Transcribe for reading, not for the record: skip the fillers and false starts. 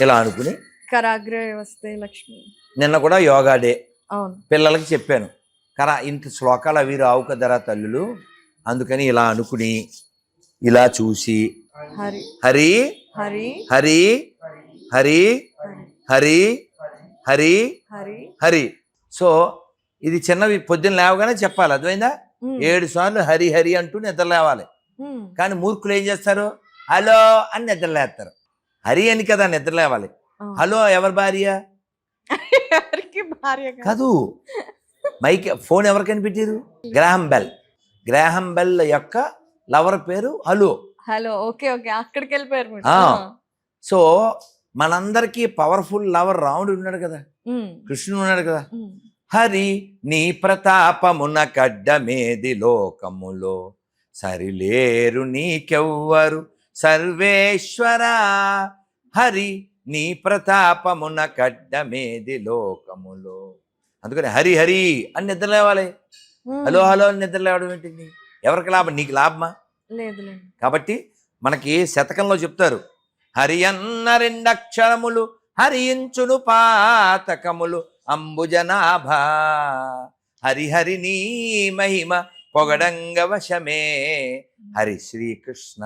ఇలా అనుకుని కరాగ్రే వస్తే లక్ష్మి. నిన్న కూడా యోగా డే అవును. పిల్లలకి చెప్పాను ఇంత శ్లోకాలు అవి రావు కదరా తల్లులు, అందుకని ఇలా అనుకుని ఇలా చూసి హరి హరి హరి హరి హరి హరి హరి హరి. హరి. సో ఇది చిన్నవి పొద్దున్న లేవగానే చెప్పాలి, అర్థమైందా? 7 సార్లు హరి హరి అంటూ నిద్ర లేవాలి. కానీ మూర్ఖులు ఏం చేస్తారు, హలో అని నిద్ర లేస్తారు. హరి అని కదా నిద్ర లేవాలి. హలో ఎవరి భార్య కాదు, మైక్ ఫోన్ ఎవరికైనా పెట్టారు? గ్రాహం బెల్ యొక్క లవర్ పేరు హలో. హలో. ఓకే ఓకే, అక్కడికి వెళ్ళిపోయారు. సో మనందరికీ పవర్ఫుల్ లవర్ రాముడు ఉన్నాడు కదా, కృష్ణుడు ఉన్నాడు కదా. హరి నీ ప్రతాపమున కడ్డమేది లోకములో, సరిలేరు నీకెవ్వరు సర్వేశ్వరా. హరి నీ ప్రతాపమున కడ్డమేది లోకములో. అందుకని హరి హరి అని నిద్ర లేవాలి. హలో హలో అని నిద్ర లేవడం ఏంటి? ఎవరికి లాభం? నీకు లాభమా? లేదు. కాబట్టి మనకి శతకంలో చెప్తారు, హరి అన్న 2 అక్షరములు హరించును పాతకములు అంబుజనాభ. హరిహరి నీ మహిమ పొగడంగ వశమే హరి శ్రీకృష్ణ.